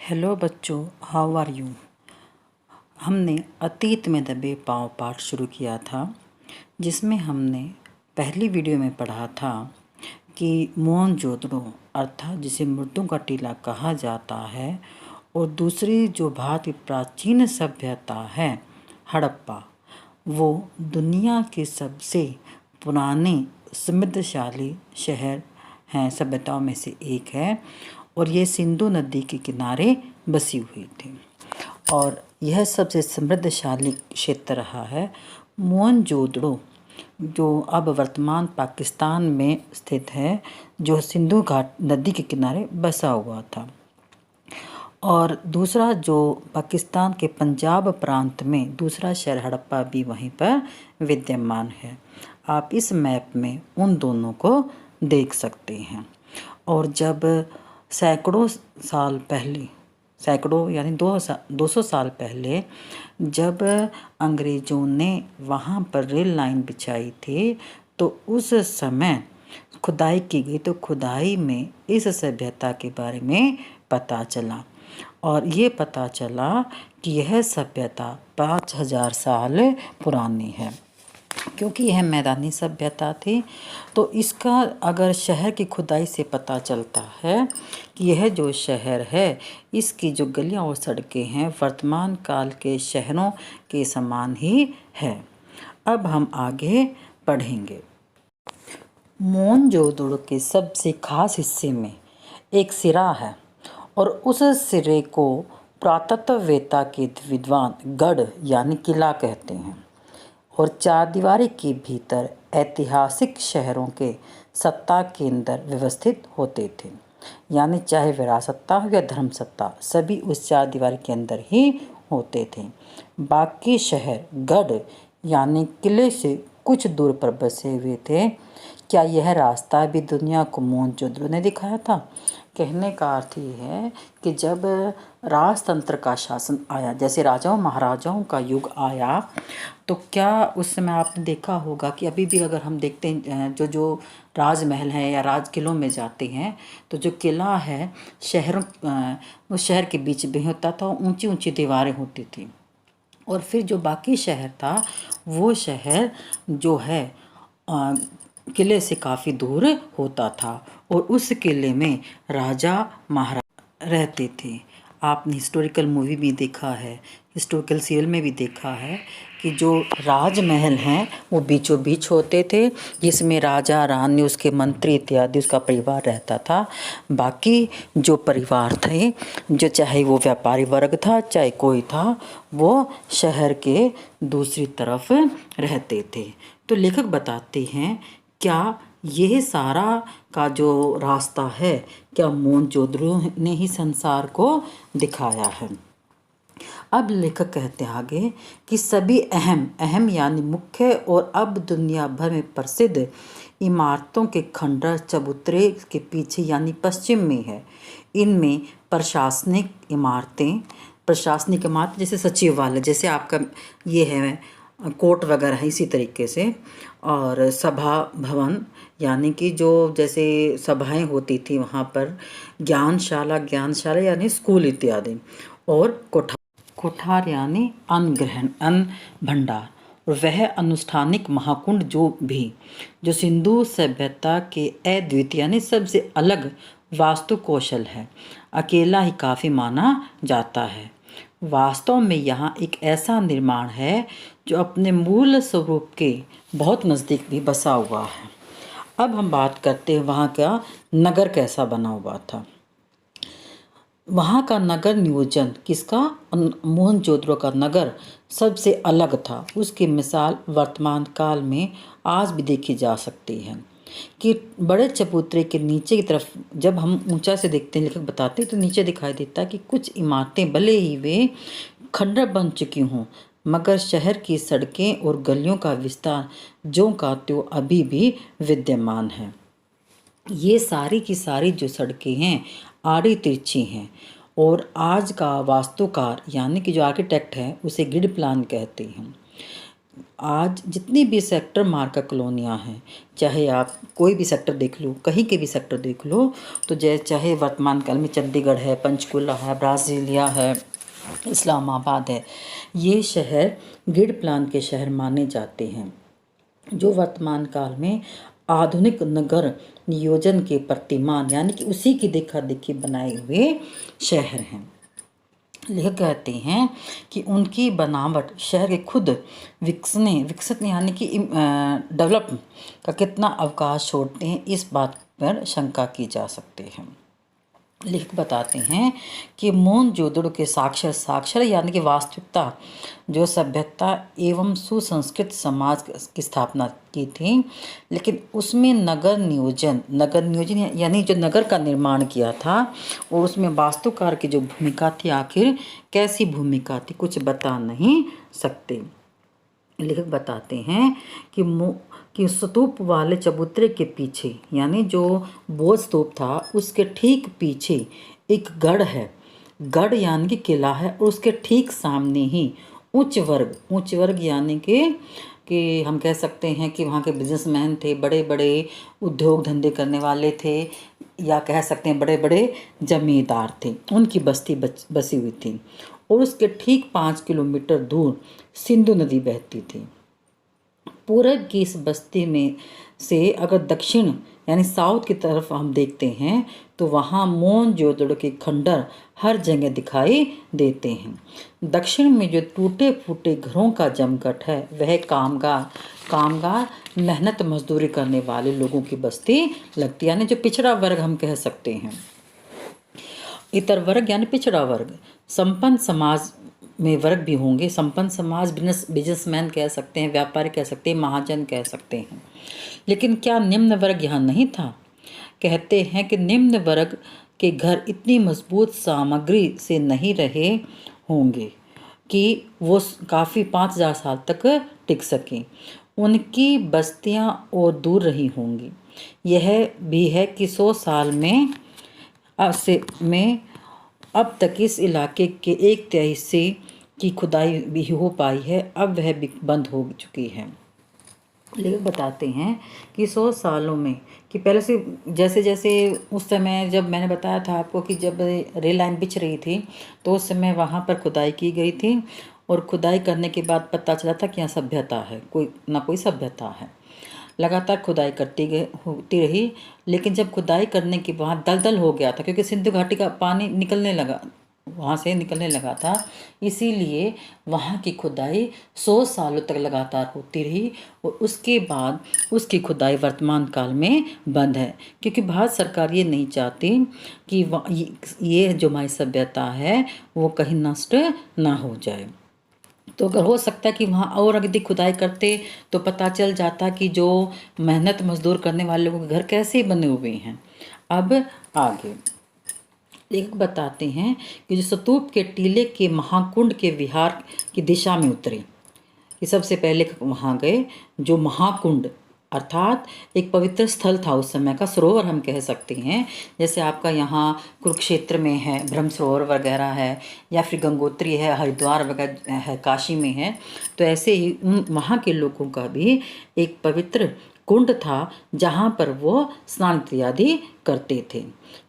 Hello बच्चों, how are you. हमने अतीत में दबे पाँव पाठ शुरू किया था, जिसमें हमने पहली वीडियो में पढ़ा था कि मोहनजोदड़ो अर्थात जिसे मुर्दों का टीला कहा जाता है, और दूसरी जो भारत की प्राचीन सभ्यता है हड़प्पा, वो दुनिया के सबसे पुराने समृद्धशाली शहर हैं, सभ्यताओं में से एक है। और ये सिंधु नदी के किनारे बसी हुई थी और यह सबसे समृद्धशाली क्षेत्र रहा है। मोहनजोदड़ो जो अब वर्तमान पाकिस्तान में स्थित है, जो सिंधु घाट नदी के किनारे बसा हुआ था। और दूसरा जो पाकिस्तान के पंजाब प्रांत में दूसरा शहर हड़प्पा भी वहीं पर विद्यमान है। आप इस मैप में उन दोनों को देख सकते हैं। और जब सैकड़ों साल पहले, सैकड़ों यानी 200 साल पहले जब अंग्रेज़ों ने वहाँ पर रेल लाइन बिछाई थी, तो उस समय खुदाई की गई, तो खुदाई में इस सभ्यता के बारे में पता चला। और ये पता चला कि यह सभ्यता 5000 साल पुरानी है। क्योंकि यह मैदानी सभ्यता थी, तो इसका अगर शहर की खुदाई से पता चलता है कि यह जो शहर है, इसकी जो गलियां और सड़कें हैं वर्तमान काल के शहरों के समान ही है। अब हम आगे पढ़ेंगे। मोहनजोदड़ो के सबसे खास हिस्से में एक सिरा है, और उस सिरे को पुरातत्ववेत्ता के विद्वान गढ़ यानी किला कहते हैं। और चारदीवारी के भीतर ऐतिहासिक शहरों के सत्ता केंद्र व्यवस्थित होते थे, यानी चाहे विरासत्ता हो या धर्म सत्ता, सभी उस चारदीवारी के अंदर ही होते थे। बाकी शहर गढ़ यानी किले से कुछ दूर पर बसे हुए थे। क्या यह रास्ता भी दुनिया को मोहनजोदड़ो ने दिखाया था? कहने का अर्थ ये है कि जब राजतंत्र का शासन आया, जैसे राजाओं महाराजाओं का युग आया, तो क्या उस समय आपने देखा होगा कि अभी भी अगर हम देखते हैं जो राजमहल हैं या राज किलों में जाते हैं, तो जो किला है उस शहर के बीच में होता था, ऊंची ऊंची दीवारें होती थी। और फिर जो बाकी शहर था, वो शहर जो है किले से काफ़ी दूर होता था, और उस किले में राजा महाराजा रहते थे। आपने हिस्टोरिकल मूवी भी देखा है, हिस्टोरिकल सीरियल में भी देखा है कि जो राजमहल हैं वो बीचों बीच होते थे, जिसमें राजा रानी, उसके मंत्री इत्यादि उसका परिवार रहता था। बाकी जो परिवार थे, जो चाहे वो व्यापारी वर्ग था चाहे कोई था, वो शहर के दूसरी तरफ रहते थे। तो लेखक बताते हैं, क्या यह सारा का जो रास्ता है, क्या मोहनजोदड़ो ने ही संसार को दिखाया है। अब लेखक कहते हैं आगे कि सभी अहम यानी मुख्य और अब दुनिया भर में प्रसिद्ध इमारतों के खंडर चबूतरे के पीछे यानी पश्चिम में है। इनमें प्रशासनिक इमारतें जैसे सचिवालय, जैसे आपका ये है कोर्ट वगैरह है, इसी तरीके से, और सभा भवन यानी कि जो जैसे सभाएं होती थी वहाँ पर, ज्ञानशाला यानी स्कूल इत्यादि, और कोठार यानी अन्न भंडार, और वह अनुष्ठानिक महाकुंड जो सिंधु सभ्यता के अद्वितीय यानी सबसे अलग वास्तु कौशल है, अकेला ही काफ़ी माना जाता है। वास्तव में यहाँ एक ऐसा निर्माण है जो अपने मूल स्वरूप के बहुत नज़दीक भी बसा हुआ है। अब हम बात करते हैं वहाँ का नगर कैसा बना हुआ था। वहाँ का नगर नियोजन किसका? मोहनजोदड़ो का नगर सबसे अलग था। उसकी मिसाल वर्तमान काल में आज भी देखी जा सकती है कि बड़े चबूतरे के नीचे की तरफ जब हम ऊंचा से देखते हैं, लेखक बताते हैं, तो नीचे दिखाई देता है कि कुछ इमारतें भले ही वे खंडर बन चुकी हों, मगर शहर की सड़कें और गलियों का विस्तार ज्यों का त्यों अभी भी विद्यमान है। ये सारी की सारी जो सड़कें हैं आड़ी तिरछी हैं, और आज का वास्तुकार यानी कि जो आर्किटेक्ट है उसे ग्रिड प्लान कहते हैं। आज जितनी भी सेक्टर मार्का कॉलोनियाँ हैं, चाहे आप कोई भी सेक्टर देख लो, कहीं के भी सेक्टर देख लो, तो चाहे वर्तमान काल में चंडीगढ़ है, पंचकुला है, ब्राज़ीलिया है, इस्लामाबाद है, ये शहर ग्रिड प्लान के शहर माने जाते हैं, जो वर्तमान काल में आधुनिक नगर नियोजन के प्रतिमान यानी कि उसी की देखा देखी बनाए हुए शहर हैं। लेखक कहते हैं कि उनकी बनावट शहर के खुद विकसित यानी कि डेवलप का कितना अवकाश छोड़ते हैं, इस बात पर शंका की जा सकती है। लेखक बताते हैं कि मोहनजोदड़ो के साक्षर यानी कि वास्तविकता जो सभ्यता एवं सुसंस्कृत समाज की स्थापना की थी, लेकिन उसमें नगर नियोजन यानी जो नगर का निर्माण किया था और उसमें वास्तुकार की जो भूमिका थी, आखिर कैसी भूमिका थी, कुछ बता नहीं सकते। लेखक बताते हैं कि स्तूप वाले चबूतरे के पीछे यानी जो बौद्ध स्तूप था उसके ठीक पीछे एक गढ़ है, गढ़ यानी कि किला है, और उसके ठीक सामने ही उच्च वर्ग यानी कि हम कह सकते हैं कि वहाँ के बिजनेसमैन थे, बड़े बड़े उद्योग धंधे करने वाले थे, या कह सकते हैं बड़े बड़े जमींदार थे, उनकी बस्ती बसी हुई थी। और उसके ठीक 5 किलोमीटर दूर सिंधु नदी बहती थी। पूरब की इस बस्ती में से अगर दक्षिण यानी साउथ की तरफ हम देखते हैं तो वहाँ मोहनजोदड़ो के खंडर हर जगह दिखाई देते हैं। दक्षिण में जो टूटे फूटे घरों का जमघट है वह कामगार मेहनत मजदूरी करने वाले लोगों की बस्ती लगती है, यानी जो पिछड़ा वर्ग हम कह सकते हैं। इतर वर्ग यानी पिछड़ा वर्ग, संपन्न समाज में वर्ग भी होंगे। संपन्न समाज बिजनेसमैन कह सकते हैं, व्यापारी कह सकते हैं, महाजन कह सकते हैं। लेकिन क्या निम्न वर्ग यहाँ नहीं था? कहते हैं कि निम्न वर्ग के घर इतनी मजबूत सामग्री से नहीं रहे होंगे कि वो काफ़ी 5000 साल तक टिक सकें। उनकी बस्तियाँ और दूर रही होंगी। यह भी है कि 100 साल में अब तक इस इलाके के 1/3 हिस्से की खुदाई भी हो पाई है, अब वह भी बंद हो चुकी है। लेखक बताते हैं कि 100 सालों में कि पहले से जैसे जैसे उस समय जब मैंने बताया था आपको कि जब रेल लाइन बिछ रही थी तो उस समय वहाँ पर खुदाई की गई थी, और खुदाई करने के बाद पता चला था कि यहाँ सभ्यता है, कोई सभ्यता है। लगातार खुदाई होती रही, लेकिन जब खुदाई करने के बाद दलदल हो गया था, क्योंकि सिंधु घाटी का पानी वहाँ से निकलने लगा था, इसीलिए वहाँ की खुदाई 100 सालों तक लगातार होती रही, और उसके बाद उसकी खुदाई वर्तमान काल में बंद है, क्योंकि भारत सरकार ये नहीं चाहती कि ये जो हमारी सभ्यता है वो कहीं नष्ट ना हो जाए। तो अगर हो सकता है कि वहाँ और अधिक खुदाई करते तो पता चल जाता कि जो मेहनत मजदूर करने वाले लोगों के घर कैसे बने हुए हैं। अब आगे लेखक बताते हैं कि जो स्तूप के टीले के महाकुंड के विहार की दिशा में उतरे, कि सबसे पहले वहाँ गए, जो महाकुंड अर्थात एक पवित्र स्थल था उस समय का, सरोवर हम कह सकते हैं, जैसे आपका यहाँ कुरुक्षेत्र में है ब्रह्म सरोवर वगैरह है, या फिर गंगोत्री है, हरिद्वार वगैरह है, काशी में है, तो ऐसे ही वहाँ के लोगों का भी एक पवित्र कुंड था जहाँ पर वो स्नान इत्यादि करते थे।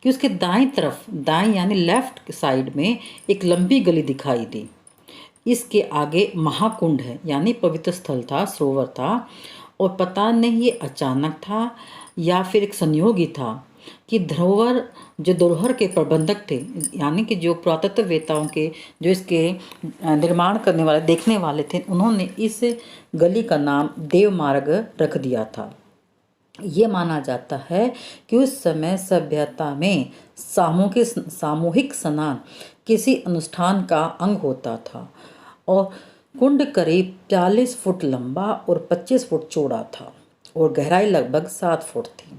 कि उसके दाएं यानी लेफ्ट साइड में एक लंबी गली दिखाई दी। इसके आगे महाकुंड है, यानी पवित्र स्थल था, सरोवर था, और पता नहीं ये अचानक था या फिर एक संयोगी था कि धरोहर के प्रबंधक थे, यानी कि जो पुरातत्ववेताओं के जो इसके निर्माण करने वाले देखने वाले थे, उन्होंने इस गली का नाम देव मार्ग रख दिया था। ये माना जाता है कि उस समय सभ्यता में सामूहिक स्नान किसी अनुष्ठान का अंग होता था, और कुंड करीब 40 फुट लंबा और 25 फुट चौड़ा था, और गहराई लगभग 7 फुट थी।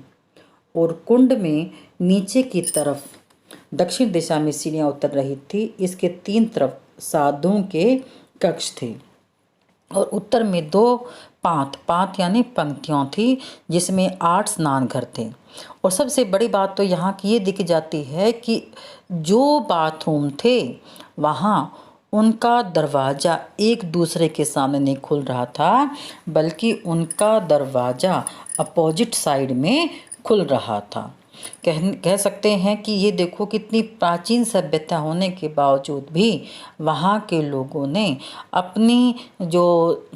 और कुंड में नीचे की तरफ दक्षिण दिशा में सीढ़ियाँ उतर रही थी। इसके 3 तरफ साधुओं के कक्ष थे, और उत्तर में 2 पांत यानी पंक्तियाँ थी, जिसमें 8 स्नान घर थे। और सबसे बड़ी बात तो यहाँ की ये दिख जाती है कि जो बाथरूम थे वहाँ उनका दरवाज़ा एक दूसरे के सामने नहीं खुल रहा था, बल्कि उनका दरवाज़ा अपोजिट साइड में खुल रहा था। कह सकते हैं कि ये देखो कितनी प्राचीन सभ्यता होने के बावजूद भी वहाँ के लोगों ने अपनी जो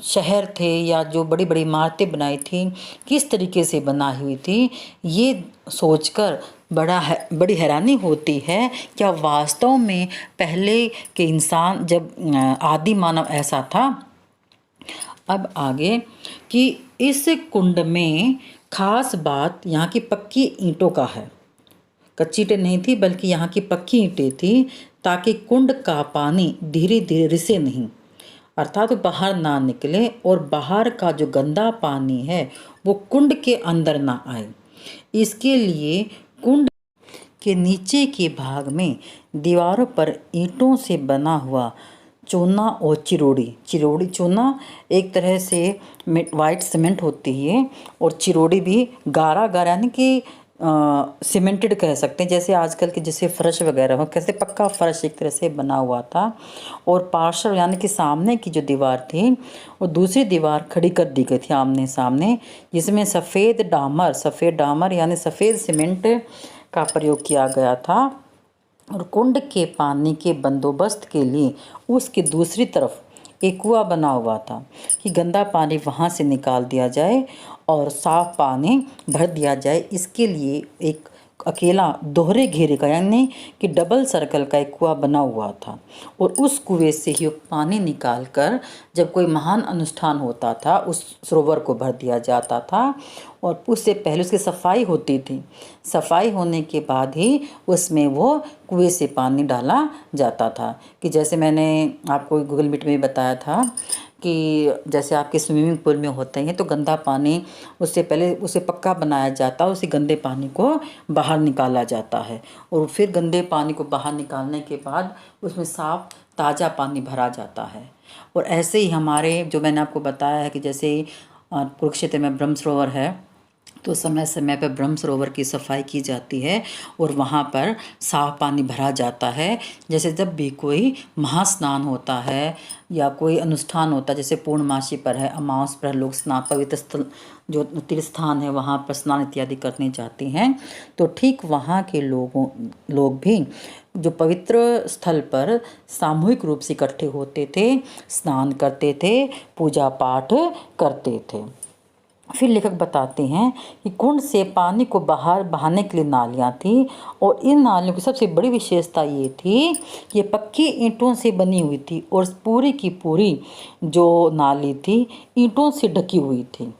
शहर थे या जो बड़ी बड़ी इमारतें बनाई थी किस तरीके से बनाई हुई थी, ये सोचकर बड़ी हैरानी होती है। क्या वास्तव में पहले के इंसान जब आदि मानव ऐसा था। अब आगे कि इस कुंड में खास बात यहाँ की पक्की ईंटों का है। कच्ची ईंटें नहीं थी बल्कि यहाँ की पक्की ईंटें थी, ताकि कुंड का पानी धीरे धीरे रिसे नहीं, अर्थात बाहर ना निकले और बाहर का जो गंदा पानी है वो कुंड के अंदर ना आए। इसके लिए कुंड के नीचे के भाग में दीवारों पर ईंटों से बना हुआ चूना और चिरोड़ी चूना एक तरह से वाइट सीमेंट होती है, और चिरोड़ी भी गारा यानी कि सीमेंटेड कह सकते हैं, जैसे आजकल के जैसे फर्श वगैरह हो, कैसे पक्का फर्श एक तरह से बना हुआ था। और पार्श्व यानी कि सामने की जो दीवार थी वो दूसरी दीवार खड़ी कर दी गई थी आमने सामने, जिसमें सफ़ेद डामर यानी सफ़ेद सीमेंट का प्रयोग किया गया था। और कुंड के पानी के बंदोबस्त के लिए उसकी दूसरी तरफ एक कुआं बना हुआ था कि गंदा पानी वहाँ से निकाल दिया जाए और साफ पानी भर दिया जाए। इसके लिए एक अकेला दोहरे घेरे का यानी कि डबल सर्कल का एक कुआं बना हुआ था, और उस कुएं से ही पानी निकालकर जब कोई महान अनुष्ठान होता था उस सरोवर को भर दिया जाता था। और उससे पहले उसकी सफाई होती थी, सफाई होने के बाद ही उसमें वो कुएं से पानी डाला जाता था। कि जैसे मैंने आपको गूगल मीट में बताया था कि जैसे आपके स्विमिंग पूल में होते हैं तो गंदा पानी उससे पहले उसे पक्का बनाया जाता है, उसी गंदे पानी को बाहर निकाला जाता है, और फिर गंदे पानी को बाहर निकालने के बाद उसमें साफ ताज़ा पानी भरा जाता है। और ऐसे ही हमारे जो मैंने आपको बताया है कि जैसे कुरुक्षेत्र में ब्रह्म सरोवर है, तो समय समय पर ब्रह्म सरोवर की सफाई की जाती है और वहाँ पर साफ पानी भरा जाता है। जैसे जब भी कोई महास्नान होता है या कोई अनुष्ठान होता है, जैसे पूर्णमासी पर है, अमावस पर लोग स्नान पवित्र स्थल जो तीर्थ स्थान है वहाँ पर स्नान इत्यादि करने जाते हैं, तो ठीक वहाँ के लोग भी जो पवित्र स्थल पर सामूहिक रूप से इकट्ठे होते थे, स्नान करते थे, पूजा पाठ करते थे। फिर लेखक बताते हैं कि कुंड से पानी को बाहर बहाने के लिए नालियाँ थी, और इन नालियों की सबसे बड़ी विशेषता ये थी कि ये पक्की ईंटों से बनी हुई थी, और पूरी की पूरी जो नाली थी ईंटों से ढकी हुई थी,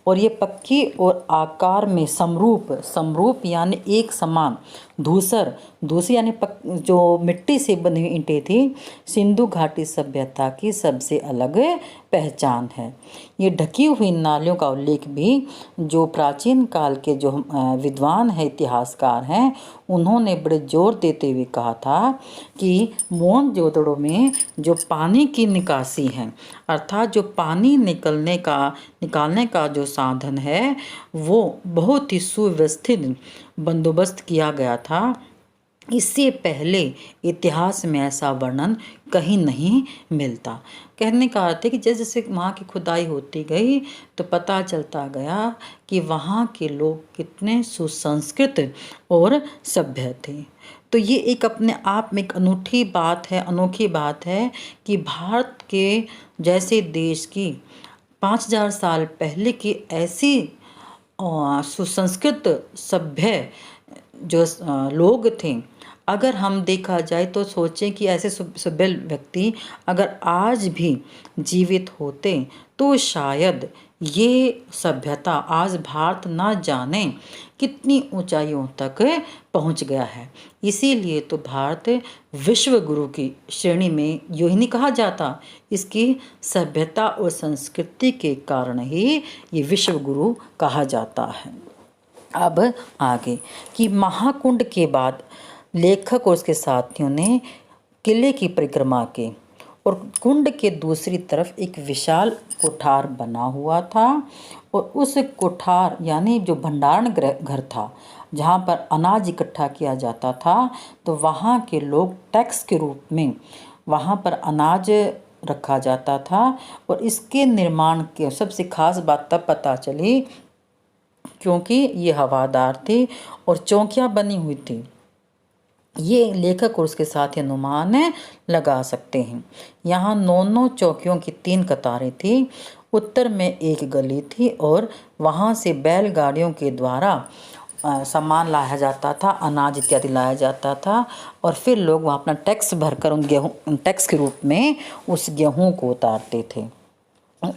और ये पक्की और आकार में समरूप यानी एक समान धूसर यानी जो मिट्टी से बनी हुई ईंटें थी, सिंधु घाटी सभ्यता की सबसे अलग पहचान है। ये ढकी हुई नालियों का उल्लेख भी जो प्राचीन काल के जो विद्वान हैं, इतिहासकार हैं, उन्होंने बड़े जोर देते हुए कहा था कि मोहनजोदड़ो में जो पानी की निकासी है, अर्थात जो पानी निकालने का जो साधन है वो बहुत ही सुव्यवस्थित बंदोबस्त किया गया था। इससे पहले इतिहास में ऐसा वर्णन कहीं नहीं मिलता। कहने का अर्थ है कि जैसे जैसे वहाँ की खुदाई होती गई तो पता चलता गया कि वहाँ के लोग कितने सुसंस्कृत और सभ्य थे। तो ये एक अपने आप में एक अनोखी बात है कि भारत के जैसे देश की 5000 साल पहले की ऐसी सुसंस्कृत सभ्य जो लोग थे, अगर हम देखा जाए तो सोचें कि ऐसे सभ्य व्यक्ति अगर आज भी जीवित होते तो शायद ये सभ्यता आज भारत ना जाने कितनी ऊंचाइयों तक पहुंच गया है। इसीलिए तो भारत विश्व गुरु की श्रेणी में यूँ ही नहीं कहा जाता, इसकी सभ्यता और संस्कृति के कारण ही ये विश्व गुरु कहा जाता है। अब आगे कि महाकुंड के बाद लेखक और उसके साथियों ने किले की परिक्रमा की, और कुंड के दूसरी तरफ एक विशाल कुठार बना हुआ था, और उस कुठार यानी जो भंडारण घर था जहाँ पर अनाज इकट्ठा किया जाता था, तो वहाँ के लोग टैक्स के रूप में वहाँ पर अनाज रखा जाता था। और इसके निर्माण के सबसे खास बात तब पता चली क्योंकि ये हवादार थी और चौकियाँ बनी हुई थी। ये लेखक और उसके साथी अनुमान लगा सकते हैं। यहाँ 9 चौकियों की 3 कतारें थी। उत्तर में एक गली थी और वहाँ से बैलगाड़ियों के द्वारा सामान लाया जाता था, अनाज इत्यादि लाया जाता था और फिर लोग वहाँ अपना टैक्स भरकर उन टैक्स के रूप में उस गेहूँ को उतारते थे।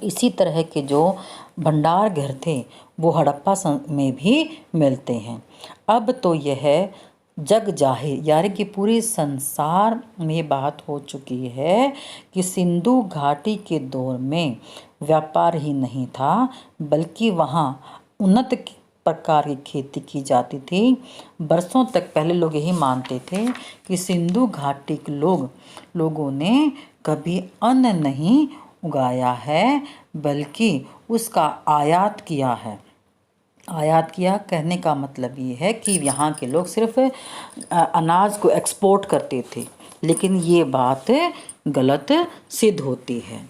इसी तरह के जो भंडार घर थे वो हड़प्पा में भी मिलते हैं। अब तो यह जग जाहिर यानी कि पूरे संसार में बात हो चुकी है कि सिंधु घाटी के दौर में व्यापार ही नहीं था बल्कि वहाँ उन्नत प्रकार की खेती की जाती थी। बरसों तक पहले लोग यही मानते थे कि सिंधु घाटी के लोगों ने कभी अन्न नहीं उगाया है बल्कि उसका आयात किया है। आयात किया कहने का मतलब ये है कि यहाँ के लोग सिर्फ अनाज को एक्सपोर्ट करते थे, लेकिन ये बात गलत सिद्ध होती है।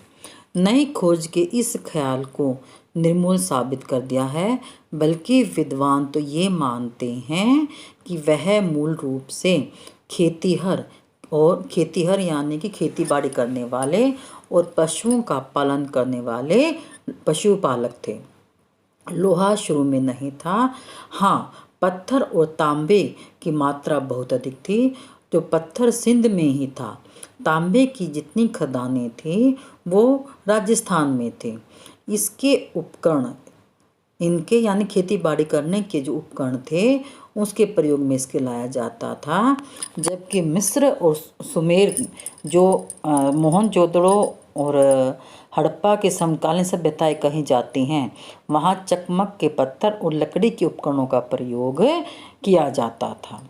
नई खोज के इस ख्याल को निर्मूल साबित कर दिया है, बल्कि विद्वान तो ये मानते हैं कि वह मूल रूप से खेतीहर यानी कि खेती बाड़ी करने वाले और पशुओं का पालन करने वाले पशुपालक थे। लोहा शुरू में नहीं था। हाँ, पत्थर और तांबे की मात्रा बहुत अधिक थी। जो पत्थर सिंध में ही था। तांबे की जितनी खदानें थी वो राजस्थान में थे। इसके उपकरण इनके यानी खेती बाड़ी करने के जो उपकरण थे उसके प्रयोग में इसके लाया जाता था। जबकि मिस्र और सुमेर जो मोहनजोदड़ो और हड़प्पा के समकालीन सभ्यताएं कही जाती हैं, वहाँ चकमक के पत्थर और लकड़ी के उपकरणों का प्रयोग किया जाता था।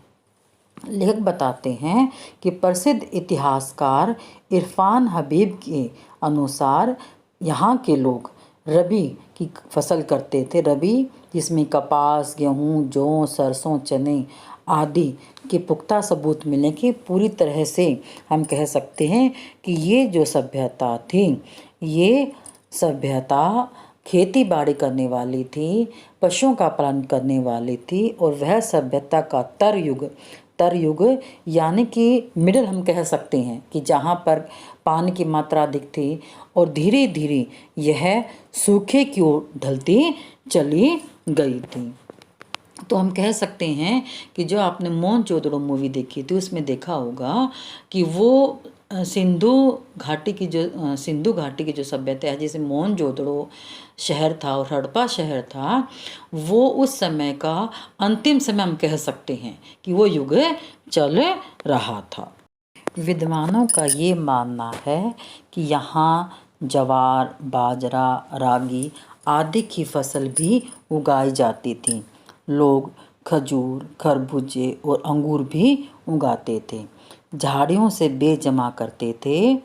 लेखक बताते हैं कि प्रसिद्ध इतिहासकार इरफान हबीब के अनुसार यहाँ के लोग रबी की फसल करते थे। रबी जिसमें कपास, गेहूँ, जौ, सरसों, चने आदि के पुख्ता सबूत मिले कि पूरी तरह से हम कह सकते हैं कि ये जो सभ्यता थी ये सभ्यता खेती बाड़ी करने वाली थी, पशुओं का पालन करने वाली थी और वह सभ्यता का तर युग यानी कि मिडल हम कह सकते हैं कि जहाँ पर पानी की मात्रा अधिक थी और धीरे धीरे यह सूखे की ओर ढलती चली गई थी। तो हम कह सकते हैं कि जो आपने मोहनजोदड़ो मूवी देखी थी उसमें देखा होगा कि वो सिंधु घाटी की जो सभ्यता है, जैसे मोहनजोदड़ो शहर था और हड़प्पा शहर था, वो उस समय का अंतिम समय हम कह सकते हैं कि वो युग चल रहा था। विद्वानों का ये मानना है कि यहाँ ज्वार, बाजरा, रागी आदि की फसल भी उगाई जाती थी। लोग खजूर, खरबूजे और अंगूर भी उगाते थे। झाड़ियों से बेज जमा करते थे।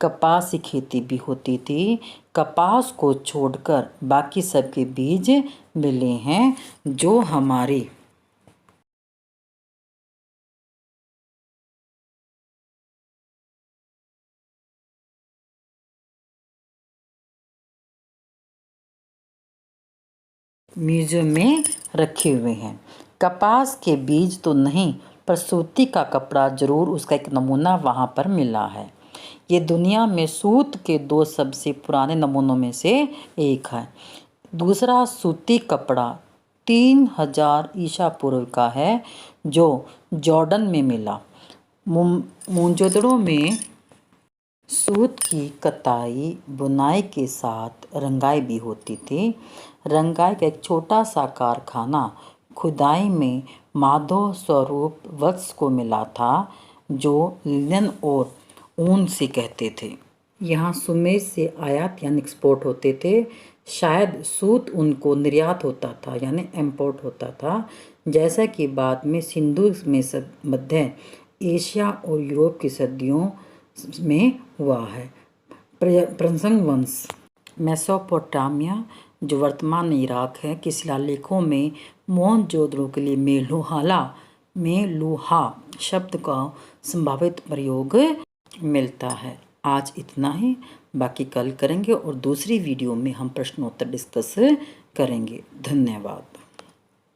कपास की खेती भी होती थी। कपास को छोड़कर बाकी सबके बीज मिले हैं जो हमारी म्यूजियम में रखे हुए हैं। कपास के बीज तो नहीं पर सूती का कपड़ा जरूर उसका एक नमूना वहाँ पर मिला है। ये दुनिया में सूत के 2 सबसे पुराने नमूनों में से एक है। दूसरा सूती कपड़ा 3000 ईसा पूर्व का है जो जॉर्डन में मिला। मोहनजोदड़ो में सूत की कताई बुनाई के साथ रंगाई भी होती थी। रंगाई का एक छोटा सा कारखाना खुदाई में माधव स्वरूप वत्स को मिला था जो लिनन और ऊन से कहते थे। यहाँ सुमेर से आयात यानी एक्सपोर्ट होते थे। शायद सूत उनको निर्यात होता था यानी इम्पोर्ट होता था, जैसा कि बाद में सिंधु में मध्य एशिया और यूरोप की सदियों में हुआ है। प्रसंग वंश मेसोपोटामिया जो वर्तमान में इराक है के शिलालेखों में मोहनजोदड़ो के लिए में लूहा शब्द का संभावित प्रयोग मिलता है। आज इतना ही, बाकी कल करेंगे और दूसरी वीडियो में हम प्रश्नोत्तर डिस्कस करेंगे। धन्यवाद।